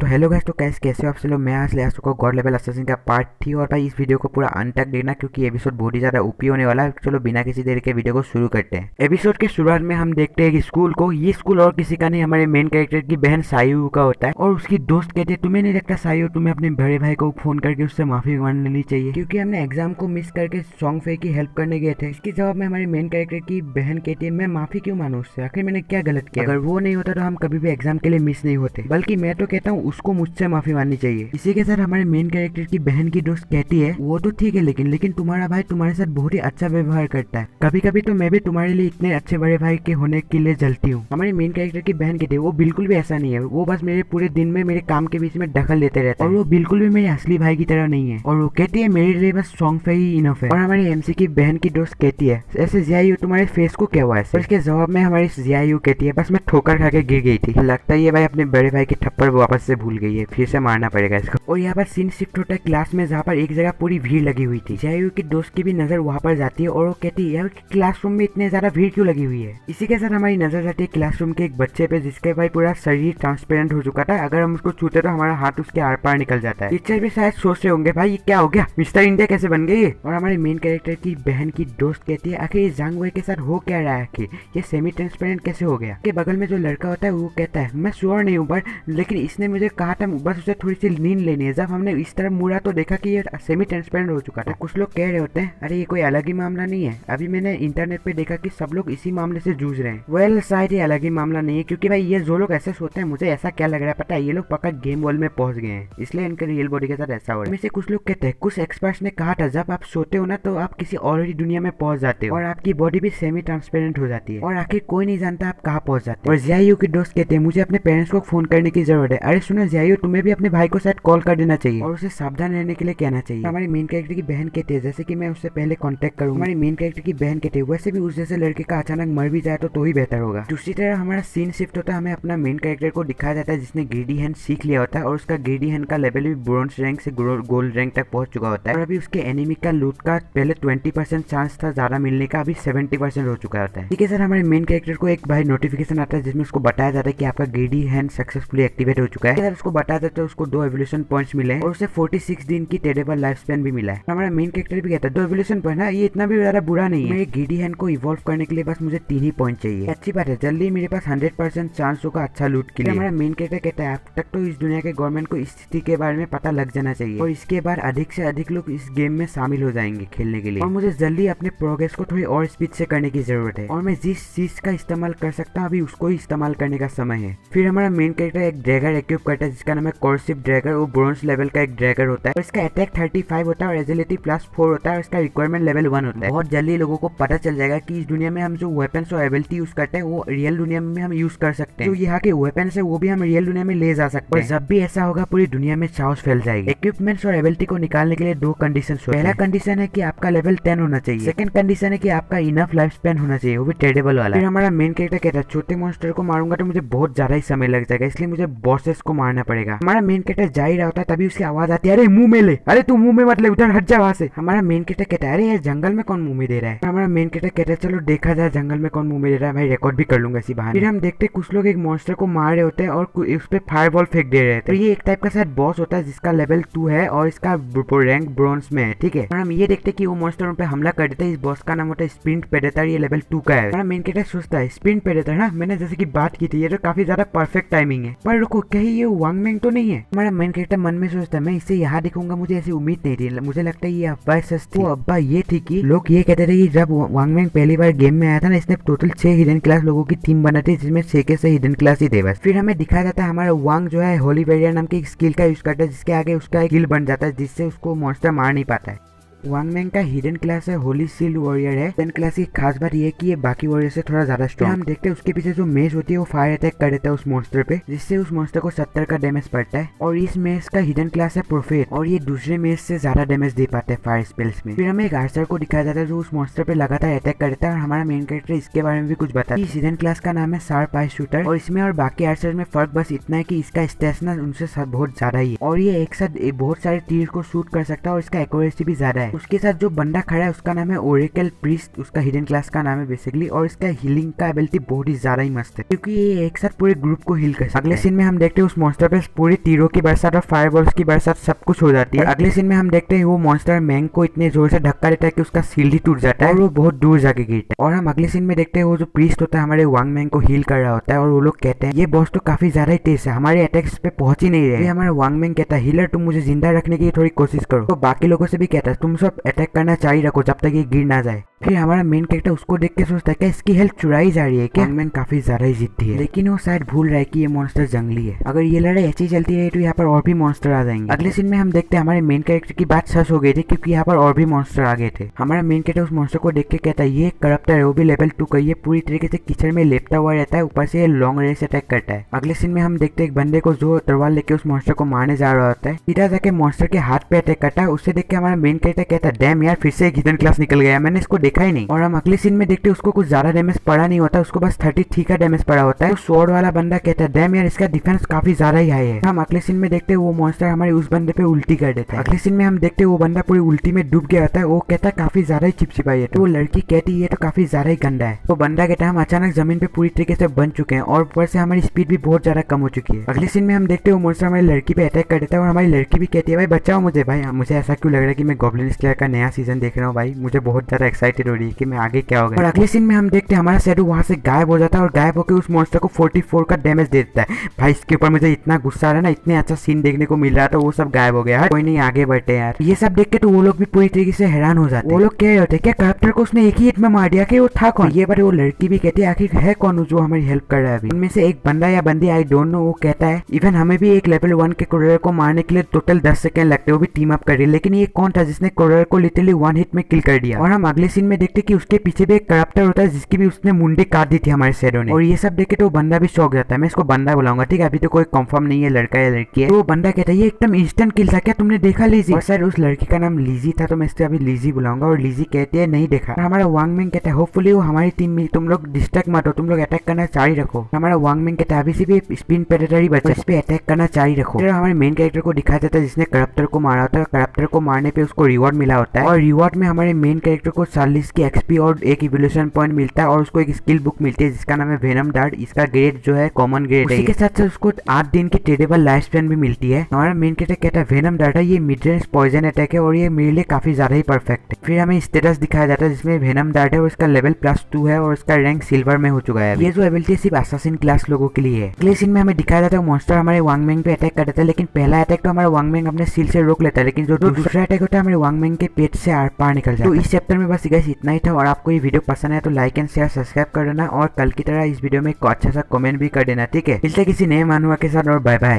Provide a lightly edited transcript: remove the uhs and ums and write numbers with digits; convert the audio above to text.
तो hello guys, तो कैसे हो आप सब लोग। मैं आज ले आ चुका हूँ गॉड लेवल असैसिन का पार्ट 3। और भाई इस वीडियो को पूरा अंत तक देखना क्योंकि एपिसोड बहुत ही ज्यादा ओपी होने वाला है। चलो बिना किसी देरी के वीडियो को शुरू करते हैं। एपिसोड के शुरुआत में हम देखते हैं कि स्कूल को, ये स्कूल और किसी का नहीं, हमारे मेन कैरेक्टर की बहन सायू का होता है। और उसकी दोस्त कहते हैं तुम्हें नहीं लगता सायू, तुम्हें अपने बड़े भाई को फोन करके उससे माफी मांग लेनी चाहिए क्योंकि हमने एग्जाम को मिस करके सॉन्ग फे की हेल्प करने गए थे। इसके जवाब में हमारे मेन कैरेक्टर की बहन कहती है मैं माफी क्यों मानूं उससे, आखिर मैंने क्या गलत किया। अगर वो नहीं होता तो हम कभी भी एग्जाम के लिए मिस नहीं होते, बल्कि मैं तो कहता हूँ उसको मुझसे माफी माननी चाहिए। इसी के साथ हमारे मेन कैरेक्टर की बहन की दोस्त कहती है वो तो ठीक है लेकिन तुम्हारा भाई तुम्हारे साथ बहुत ही अच्छा व्यवहार करता है। कभी कभी तो मैं भी तुम्हारे लिए इतने अच्छे बड़े भाई के होने के लिए जलती हूँ। हमारे मेन कैरेक्टर की बहन कहती है वो बिल्कुल भी ऐसा नहीं है, वो बस मेरे पूरे दिन में मेरे काम के बीच में दखल देते रहता है और वो बिल्कुल भी मेरे असली भाई की तरह नहीं है। और वो कहती है मेरे लिए बस सॉन्ग पे ही इनफ है। और हमारी एमसी की बहन की दोस्त कहती है ऐसे जियायू तुम्हारे फेस को क्या हुआ है। इसके जवाब में हमारी जियायू कहती है बस मैं ठोकर खा के गिर गई थी, लगता है ये भाई अपने बड़े भाई की थप्पड़ वापस से भूल गई है, फिर से मारना पड़ेगा इसको। और यहाँ पर सीन शिफ्ट होता है क्लास में, जहाँ पर एक जगह पूरी भीड़ लगी हुई थी। जियायू की दोस्त की भी नजर वहाँ पर जाती है और वो कहती है यार क्लासरूम में इतने ज्यादा भीड़ क्यों लगी हुई है। इसी के साथ हमारी नजर जाती है क्लासरूम के एक बच्चे पे जिसके भाई पूरा शरीर ट्रांसपेरेंट हो चुका था, अगर हम उसको छूते तो हमारा हाथ उसके आर पार निकल जाता है। टीचर भी शायद सोच रहे होंगे भाई ये क्या हो गया, मिस्टर इंडिया कैसे बन गई। और हमारे मेन कैरेक्टर की बहन की दोस्त कहती है आखिर ये जांग वई के साथ हो क्या रहा है, कि ये सेमी ट्रांसपेरेंट कैसे हो गया। के बगल में जो लड़का होता है वो कहता है मैं श्योर नहीं हूँ बट लेकिन इसने मुझे कहा था बस उसे थोड़ी सी नींद लेनी है। जब हमने इस तरफ मुड़ा तो देखा कि ये सेमी ट्रांसपेरेंट हो चुका था। कुछ लोग कह रहे होते हैं अरे ये कोई अलग ही मामला नहीं है, अभी मैंने इंटरनेट पे देखा कि सब लोग इसी मामले से जूझ रहे हैं। वेल शायद ये अलग ही मामला नहीं है क्योंकि भाई ये जो लोग ऐसे सोते हैं, मुझे ऐसा क्या लग रहा है पता है, ये लोग पक्का गेम वर्ल्ड में पहुंच गए हैं इसलिए इनके रियल बॉडी के साथ ऐसा हो रहा है। में से कुछ लोग कहते हैं कुछ एक्सपर्ट्स ने कहा था जब आप सोते हो ना तो आप किसी और ही दुनिया में पहुंच जाते हो और आपकी बॉडी भी सेमी ट्रांसपेरेंट हो जाती है और आखिर कोई नहीं जानता आप कहाँ पहुंच जाते हैं। और जियायू की दोस्त कहते हैं मुझे अपने पेरेंट्स को फोन करने की जरूरत है। अरे सुनो जियायू तुम्हें भी अपने भाई को शायद कॉल कर देना चाहिए और उसे सावधान रहने के लिए कहना चाहिए। हमारी मेन कैरेक्टर की बहन कहती है जैसे कि मैं उससे पहले कांटेक्ट करूँ। हमारी मेन कैरेक्टर की बहन कहती है वैसे भी उस जैसे लड़के का अचानक मर भी जाए तो ही बेहतर होगा। दूसरी तरह हमारा सीन शिफ्ट होता है, हमें अपना मेन कैरेक्टर को दिखाया जाता है जिसने ग्रीडी हैंड सीख लिया होता है और उसका ग्रीडी हैंड का लेवल भी ब्रोंज रैंक से गोल्ड रैंक तक पहुंच चुका होता है। और अभी उसके एनिमी का लूट का पहले 20% चांस था ज्यादा मिलने का, अभी 70% हो चुका होता है। ठीक है सर, हमारे मेन कैरेक्टर को एक भाई नोटिफिकेशन आता है जिसमें उसको बताया जाता है कि आपका ग्रीडी हैंड सक्सेसफुली एक्टिवेट हो चुका है। उसको बताया जाता है उसको 2 एवोल्यूशन पॉइंट्स मिले और उसे 46 दिन की टेरेबल लाइफ स्पैन भी मिला है। हमारा मेन कैरेक्टर भी कहता है 2 एवोल्यूशन पॉइंट है, ये इतना भी ज्यादा बुरा नहीं है। ग्रीडी हैंड को इवॉल्व करने के लिए बस मुझे 3 ही पॉइंट चाहिए। अच्छी बात है, जल्दी मेरे पास 100% चांस होगा अच्छा लूट के लिए। हमारा मेन कैरेक्टर कहता है अब तक तो इस दुनिया के गवर्नमेंट को इस स्थिति के बारे में पता लग जाना चाहिए और इसके बाद अधिक से अधिक लोग इस गेम में शामिल हो जाएंगे खेलने के लिए और मुझे जल्दी अपने प्रोग्रेस को थोड़ी और स्पीड से करने की जरूरत है और मैं जिस चीज का इस्तेमाल कर सकता हूँ अभी उसको ही इस्तेमाल करने का समय है। फिर हमारा मेन कैरेक्टर एक ड्रैगर एक्यूब करता है जिसका नाम है कॉर्सिव ड्रैगर। वो ब्रोंज लेवल का एक ड्रैगर होता है और इसका अटैक 35 होता है और एजिलिटी +4 होता है और इसका रिक्वायरमेंट लेवल 1 होता है। बहुत जल्दी लोगों को पता चल जाएगा कि इस दुनिया में हम जो वेपन्स और एबिलिटी यूज करते हैं वो रियल दुनिया में हम यूज कर सकते हैं। जो यहाँ के वेपन्स है वो भी हम रियल दुनिया में ले जा सकते हैं। जब भी ऐसा होगा पूरी दुनिया में चाउस फैल जाएगी। इक्विपमेंट्स और एबिलिटी को निकालने के लिए 2 कंडीशन। पहला कंडीशन है कि आपका लेवल 10 होना चाहिए। सेकंड कंडीशन है कि आपका इनफ लाइफ स्पैन होना चाहिए, वो भी ट्रेडेबल वाला। फिर हमारा मेन कैरेक्टर कहता है छोटे मॉन्स्टर को मारूंगा तो मुझे बहुत ज्यादा ही समय लग जाएगा इसलिए मुझे बॉसेस को मारना पड़ेगा। हमारा मेन कैरेक्टर जा ही रहा होता है तभी उसकी आवाज आती है अरे मुंह में ले, अरे तू मुंह में मत ले, उधर हट जा वहां से। हमारा मेन कैरेक्टर कहता है अरे यार जंगल में कौन मुंह में दे रहा है। हमारा मेन कैरेक्टर कहता है चलो देखा जाए जंगल में कौन मुंह में दे रहा है, भाई रिकॉर्ड भी कर लूंगा इसी बहाने। फिर हम देखते कुछ लोग एक मॉन्स्टर को मार रहे होते हैं और उस पे फायरबॉल फेंक दे रहे थे। तो ये एक टाइप का शायद बॉस होता है जिसका लेवल 2 है और इसका रैंक ब्रोंज में है। ठीक है, और हम ये देखते कि वो मॉन्स्टर उन पे हमला कर देता है। इस बॉस का नाम होता है स्प्रिंट प्रेडेटर, ये लेवल 2 का है। हमारा मेन कैरेक्टर सोचता है स्प्रिंट प्रेडेटर ना, मैंने जैसे की बात की थी ये तो काफी ज्यादा परफेक्ट टाइमिंग है, पर रुको कहीं ये वांगमेंग तो नहीं है। हमारा मेन कैरेक्टर मन में सोचता है मैं इसे यहाँ देखूंगा, मुझे ऐसी उम्मीद नहीं थी, मुझे लगता है ये अब्बा सच थी। अब्बा ये थी कि लोग ये कहते थे कि जब वांगमेंग पहली बार गेम में आया था ना इसने टोटल 6 हिडन क्लास लोगों की टीम बनाई थी जिसमें 6 के 6 हिडन क्लास ही थे बस। फिर हमें दिखाया जाता है हमारा वांग जो है होली वेरियर नाम की स्किल का यूज करता है जिसके आगे उसका एक गिल बन जाता है जिससे उसको मॉन्स्टर मार नहीं पाता है। वांगमैन का हिडन क्लास है होली सील्ड वॉरियर है। हिडन क्लास की खास बात ये है कि ये बाकी वॉरियर से थोड़ा ज्यादा स्ट्रॉन्ग। हम देखते हैं उसके पीछे जो मेज होती है वो फायर अटैक कर देता है उस मॉन्स्टर पे जिससे उस मॉन्स्टर को 70 का डैमेज पड़ता है। और इस मेज का हिडन क्लास है प्रोफेट और ये दूसरे मेज से ज्यादा डैमेज दे पाते हैं फायर स्पेल्स में। फिर हमें एक आर्चर को दिखाया जाता है जो उस मॉन्स्टर पे लगातार अटैक करता है और हमारा मेन कैरेक्टर इसके बारे में भी कुछ बताता है। इस हिडन क्लास का नाम है शार्प आई शूटर और इसमें और बाकी आर्चर में फर्क बस इतना है कि इसका स्टेशनर उनसे बहुत ज्यादा ही है और ये एक साथ बहुत सारे तीर को शूट कर सकता है और इसका एक्यूरेसी भी ज्यादा है। उसके साथ जो बंदा खड़ा है उसका नाम है ओरेकल प्रीस्ट, उसका हिडन क्लास का नाम है बेसिकली, और इसका हीलिंग का एबिलिटी बहुत ही ज्यादा ही मस्त है क्योंकि ये एक साथ पूरे ग्रुप को हील कर सकता है। अगले सीन में हम देखते हैं उस मॉन्स्टर पे पूरी तीरों की बरसात और फायरबॉल्स की बरसात सब कुछ हो जाती है। अगले सीन में हम देखते हैं वो मॉन्स्टर मैंग को इतने जोर से धक्का देता है कि उसका शील्ड ही टूट जाता है और वो बहुत दूर जाके गिरता है। और हम अगले सीन में देखते हैं वो जो प्रीस्ट होता है हमारे वांग मैंग को हील कर रहा होता है और वो लोग कहते हैं ये बॉस तो काफी ज्यादा ही तेज है, हमारे अटैक्स पे पहुंच ही नहीं रहे। हमारा वांग मैंग कहता है हीलर तुम मुझे जिंदा रखने की थोड़ी कोशिश करो। तो बाकी लोगों से भी कहता है तुम सब अटैक करना जारी रखो जब तक ये गिर ना जाए। फिर हमारा मेन कैरेक्टर उसको देख के सोचता है क्या इसकी हेल्थ चुराई जा रही है क्या। वांग मैंग काफी ज्यादा ही जिद्दी है लेकिन वो शायद भूल रहा है कि ये मॉन्स्टर जंगली है, अगर ये लड़ाई ऐसी चलती रही तो यहाँ पर और भी मॉन्स्टर आ जाएंगे। अगले सीन में हम देखते हैं हमारे मेन कैरेक्टर की बात सच हो गई थी क्योंकि यहाँ पर और भी मॉन्स्टर आ गए थे। हमारा मेन कैरेक्टर उस मॉन्स्टर को देख के कहता है ये करप्टर है, वो भी लेवल 2 का, ये पूरी तरीके से कीचड़ में लेपता हुआ रहता है, ऊपर से ये लॉन्ग रेंज अटैक करता है। अगले सीन में हम देखते हैं एक बंदे को जो तलवार लेके उस मॉन्स्टर को मारने जा रहा होता है, सीधा जाके मॉन्स्टर के हाथ पे अटैक करता है। उससे देख के हमारा मेन कैरेक्टर कहता है डैम यार फिर से एक हिडन क्लास निकल गया, मैंने इसको देखा ही नहीं। और हम अगले सीन में देखते हैं उसको कुछ ज्यादा डैमेज पड़ा नहीं होता, उसको बस 33 का डैमेज पड़ा होता है। तो स्वॉर्ड वाला बंदा कहता है डैम यार इसका डिफेंस काफी ज्यादा ही हाई है। हम अगले सीन में देखते हैं वो मॉन्स्टर हमारे उस बंदे पे उल्टी कर देता है। अगले सीन में हम देखते हैं वो बंदा पूरी उल्टी में डूब गया होता है, वो कहता है काफी ज्यादा ही चिपचिपाई है। तो वो लड़की कहती है ये तो काफी ज्यादा ही गंदा है। तो बंदा कहता है हम अचानक जमीन पे पूरी तरीके से बन चुके हैं और ऊपर से हमारी स्पीड भी बहुत ज्यादा कम हो चुकी है। अगले सीन में हम देखते हैं वो मॉन्स्टर हमारी लड़की पे अटैक कर देता है और हमारी लड़की भी कहती है भाई बचाओ मुझे। भाई मुझे ऐसा क्यों लग रहा है कि मैं गॉब्लिन स्लेयर का नया सीजन देख रहा हूँ, भाई मुझे बहुत ज्यादा एक्साइटेड हो रही है कि मैं आगे क्या होगा। और अगले सीन में हम देखते हैं हमारा शैडो वहां से गायब हो जाता है और गायब होकर उस मॉन्स्टर को 44 का डैमेज दे देता है। भाई इसके ऊपर मुझे इतना गुस्सा आ रहा है ना, इतने अच्छा सीन देखने को मिल रहा था, वो सब गायब हो गया। कोई नहीं आगे बढ़ते यार। ये सब देख के तो वो लोग भी पूरी तरीके से हैरान हो जाते हैं। वो लोग कह रहे होते क्या करप्टर को उसने एक ही हिट में मार दिया कि वो था कौन। ये बार वो लड़की भी कहती है आखिर है कौन जो हमारी हेल्प कर रहा है। उनमें से एक बंदा या बंदी आई डोंट नो, वो कहता है इवन हमें भी एक लेवल 1 के कोरर को मारने के लिए टोटल 10 सेकंड लगते, वो भी टीम अप कर रही है। लेकिन ये कौन था जिसने कोरर को लिटरली 1 हिट में किल कर दिया। और हम अगले सीन में देखते कि उसके पीछे भी एक करप्टर होता है जिसकी भी उसने मुंडी काट दी थी हमारे शैडो ने। और ये सब देखे तो बंदा भी शौक जाता है। मैं इसको बंदा बुलाऊंगा, ठीक है, अभी तो कोई कंफर्म नहीं है लड़का या लड़की है। तो बंदा कहता है ये एकदम इंस्टेंट किल था, क्या तुमने देखा लीजी? और सर उस लड़की का नाम लीजी था, तो मैं इससे अभी लीजी बुलाऊंगा। और लीजी कहती है नहीं देखा। और हमारा वांग मैंग कहता है होपफुली वो हमारी टीम में, तुम लोग डिस्ट्रैक्ट मत हो, तुम लोग अटैक करना जारी रखो। हमारा वांग मैंग कहता है अभी से भी स्पिन प्रेडेटर ही बचा, इस पे अटैक करना जारी रखो। फिर हमारे मेन कैरेक्टर को दिखाया जाता है जिसने करप्टर को मारा होता है। करप्टर को मारने पे उसको रिवॉर्ड मिला होता है और रिवॉर्ड में हमारे मेन कैरेक्टर को 40 की एक्सपी और एक इवोल्यूशन पॉइंट मिलता है और उसको एक स्किल बुक मिलती है जिसका नाम है वेनम डार्ट। इसका ग्रेड जो है कॉमन ग्रेड है। इसके साथ साथ उसको 8 दिन की ट्रेडेबल लाइफ स्पैन भी मिलती है। हमारा मेन कैरेक्टर कहता है वेनम डार्ट है ये मिड रेंज पॉइजन अटैक है और ये मेरे लिए काफी ज्यादा ही परफेक्ट है। फिर हमें स्टेटस दिखाया जाता है जिसमें वेनम डार्ट है और इसका लेवल +2 है और इसका रैंक सिल्वर में हो चुका है। ये जो एबिलिटी सिर्फ असासिन क्लास लोगों के लिए है। अगले सीन में हमें दिखाया जाता है मॉन्स्टर हमारे वांग मैंग पे अटैक कर देता है, लेकिन पहला अटैक तो हमारा वांग मैंग अपने सील से रोक लेता है, लेकिन जो दूसरा अटैक होता है हमारे वांग मैंग के पेट से आर पार निकल जाता है। तो इस चैप्टर में बस गाइस इतना ही था। और आपको ये वीडियो पसंद आया तो लाइक एंड शेयर सब्सक्राइब कर देना और कल की तरह इस वीडियो में एक अच्छा सा कमेंट भी कर देना, ठीक है। मिलते किसी नए मानवा के साथ और बाय बाय।